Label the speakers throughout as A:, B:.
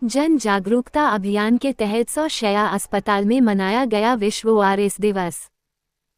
A: जन जागरूकता अभियान के तहत 100 शैया अस्पताल में मनाया गया विश्व ओआरएस दिवस।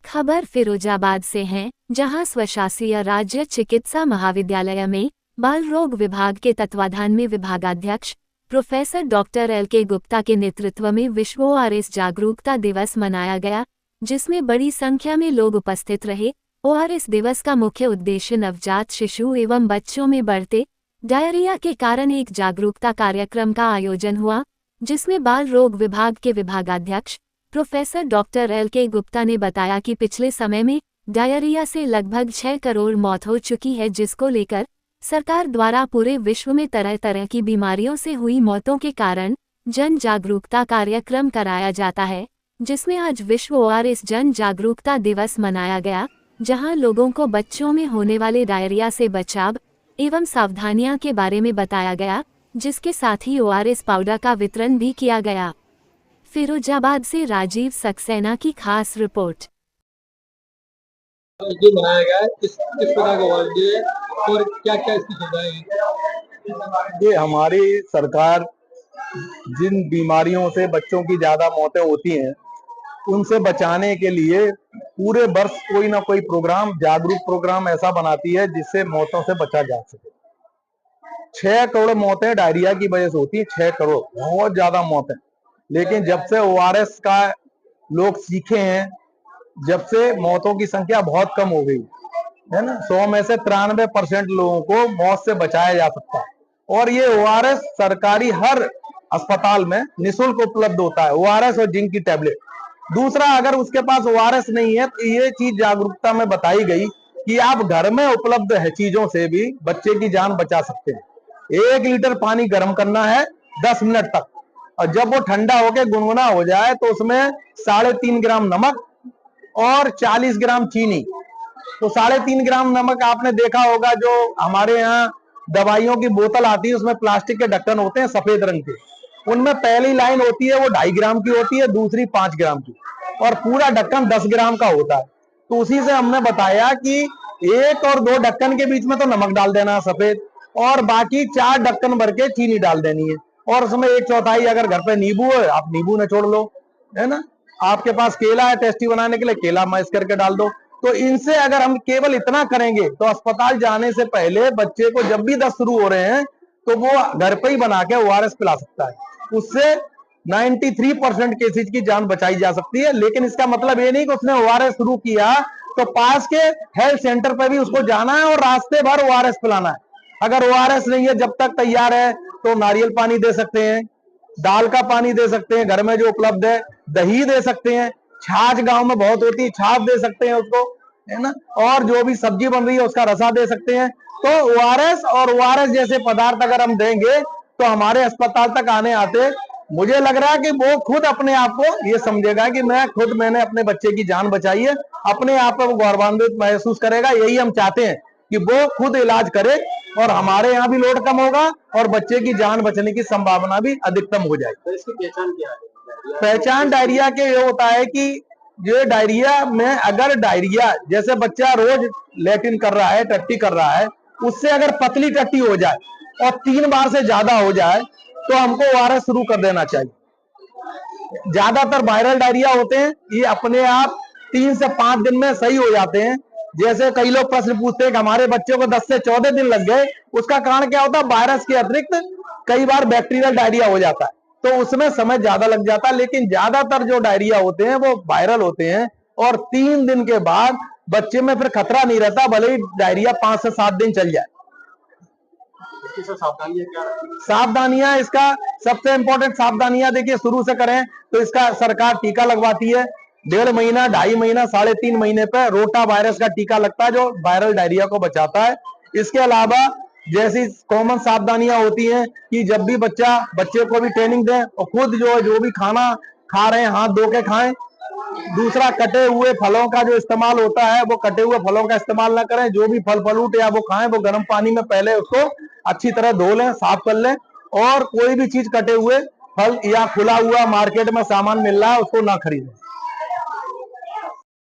A: खबर फिरोजाबाद से है, जहां स्वशासीय राज्य चिकित्सा महाविद्यालय में बाल रोग विभाग के तत्वाधान में विभागाध्यक्ष प्रोफेसर डॉक्टर एल.के. गुप्ता के नेतृत्व में विश्व ओआरएस जागरूकता दिवस मनाया गया, जिसमें बड़ी संख्या में लोग उपस्थित रहे। ओआरएस दिवस का मुख्य उद्देश्य नवजात शिशु एवं बच्चों में बढ़ते डायरिया के कारण एक जागरूकता कार्यक्रम का आयोजन हुआ, जिसमें बाल रोग विभाग के विभागाध्यक्ष प्रोफेसर डॉक्टर एल.के. गुप्ता ने बताया कि पिछले समय में डायरिया से लगभग 6 करोड़ मौत हो चुकी है, जिसको लेकर सरकार द्वारा पूरे विश्व में तरह तरह की बीमारियों से हुई मौतों के कारण जन जागरूकता कार्यक्रम कराया जाता है, जिसमें आज विश्व ओआरएस जन जागरूकता दिवस मनाया गया, जहां लोगों को बच्चों में होने वाले डायरिया से बचाव एवं सावधानियां के बारे में बताया गया, जिसके साथ ही ओआरएस पाउडर का वितरण भी किया गया। फिरोजाबाद से राजीव सक्सेना की खास रिपोर्ट।
B: ये मनाया गया है, किस प्रकार का वार्ड है और क्या क्या इसकी सुविधाएं हैं?
C: ये हमारी सरकार जिन बीमारियों से बच्चों की ज्यादा मौतें होती हैं, उनसे बचाने के लिए पूरे वर्ष कोई ना कोई प्रोग्राम, जागरूक प्रोग्राम ऐसा बनाती है जिससे मौतों से बचा जा सके। 6 करोड़ मौतें डायरिया की वजह से होती है। 6 करोड़ बहुत ज्यादा मौतें। लेकिन जब से ओआरएस का लोग सीखे हैं, जब से मौतों की संख्या बहुत कम हो गई है ना। 100 में से 93% लोगों को मौत से बचाया जा सकता है। और ये ओआरएस सरकारी हर अस्पताल में निःशुल्क उपलब्ध होता है, ओआरएस और जिंक की टेबलेट। दूसरा, अगर उसके पास ओआरएस नहीं है तो ये चीज जागरूकता में बताई गई कि आप घर में उपलब्ध है चीजों से भी बच्चे की जान बचा सकते हैं। 1 लीटर पानी गर्म करना है 10 मिनट तक, और जब वो ठंडा होकर गुनगुना हो जाए तो उसमें 3.5 ग्राम नमक और 40 ग्राम चीनी। तो 3.5 ग्राम नमक आपने देखा होगा, जो हमारे यहाँ दवाइयों की बोतल आती है उसमें प्लास्टिक के ढक्कन होते हैं सफेद रंग के, उनमें पहली लाइन होती है वो 2.5 ग्राम की होती है, दूसरी 5 ग्राम की, और पूरा ढक्कन 10 ग्राम का होता है। तो उसी से हमने बताया कि 1 और 2 ढक्कन के बीच में तो नमक डाल देना है सफेद, और बाकी 4 ढक्कन भर के चीनी डाल देनी है, और उसमें 1/4 अगर घर पे नींबू है आप नींबू निचोड़ लो, है ना। आपके पास केला है टेस्टी बनाने के लिए, केला मैश करके डाल दो। तो इनसे अगर हम केवल इतना करेंगे तो अस्पताल जाने से पहले बच्चे को जब भी दस्त शुरू हो रहे हैं तो वो घर पे ही बना के ओआरएस पिला सकता है। उससे 93% केसेज की जान बचाई जा सकती है। लेकिन इसका मतलब ये नहीं कि उसने ओआरएस शुरू किया तो पास के हेल्थ सेंटर पे भी उसको जाना है और रास्ते भर ओआरएस पिलाना है। अगर ओआरएस नहीं है, जब तक तैयार है तो नारियल पानी दे सकते हैं, दाल का पानी दे सकते हैं, घर में जो उपलब्ध है, दही दे सकते हैं, छाछ गांव में बहुत होती है, छाछ दे सकते हैं उसको, है ना, और जो भी सब्जी बन रही है उसका रसा दे सकते हैं। तो ओआरएस और ओआरएस जैसे पदार्थ अगर हम देंगे तो हमारे अस्पताल तक आने आते मुझे लग रहा है कि वो खुद अपने आप को ये समझेगा कि मैंने अपने बच्चे की जान बचाई है, अपने आप पर वो गौरवान्वित महसूस करेगा। यही हम चाहते हैं कि वो खुद इलाज करे और हमारे यहाँ भी लोड कम होगा और बच्चे की जान बचने की संभावना भी अधिकतम हो जाएगी।
B: तो इसकी पहचान क्या है?
C: पहचान डायरिया के ये होता है कि जो डायरिया में, अगर डायरिया जैसे बच्चा रोज लेटिन कर रहा है, टट्टी कर रहा है, उससे अगर पतली टट्टी हो जाए और 3 बार से ज्यादा हो जाए तो हमको ओआरएस शुरू कर देना चाहिए। ज्यादातर वायरल डायरिया होते हैं, ये अपने आप 3 से 5 दिन में सही हो जाते हैं। जैसे कई लोग प्रश्न पूछते हैं कि हमारे बच्चों को 10 से 14 दिन लग गए, उसका कारण क्या होता है? वायरस के अतिरिक्त कई बार बैक्टीरियल डायरिया हो जाता है, तो उसमें समय ज्यादा लग जाता है। लेकिन ज्यादातर जो डायरिया होते हैं वो वायरल होते हैं और 3 दिन के बाद बच्चे में फिर खतरा नहीं रहता, भले ही डायरिया 5 से 7 दिन चल जाए। सावधानियां, इसका सबसे इंपॉर्टेंट सावधानियां देखिए, शुरू से करें तो इसका सरकार टीका लगवाती है। 1.5 महीना, 2.5 महीना, 3.5 महीने पे रोटा वायरस का टीका लगता है जो वायरल डायरिया को बचाता है। इसके अलावा जैसी कॉमन सावधानियां होती हैं कि जब भी बच्चे को भी ट्रेनिंग दें और खुद जो भी खाना खा रहे हैं हाथ धो के खाएं। दूसरा, कटे हुए फलों का जो इस्तेमाल होता है वो कटे हुए फलों का इस्तेमाल ना करें। जो भी फल फ्रूट या वो खाएं वो गर्म पानी में पहले उसको अच्छी तरह धो लें, साफ कर लें। और कोई भी चीज कटे हुए फल या खुला हुआ मार्केट में सामान मिल रहा है उसको ना खरीदें।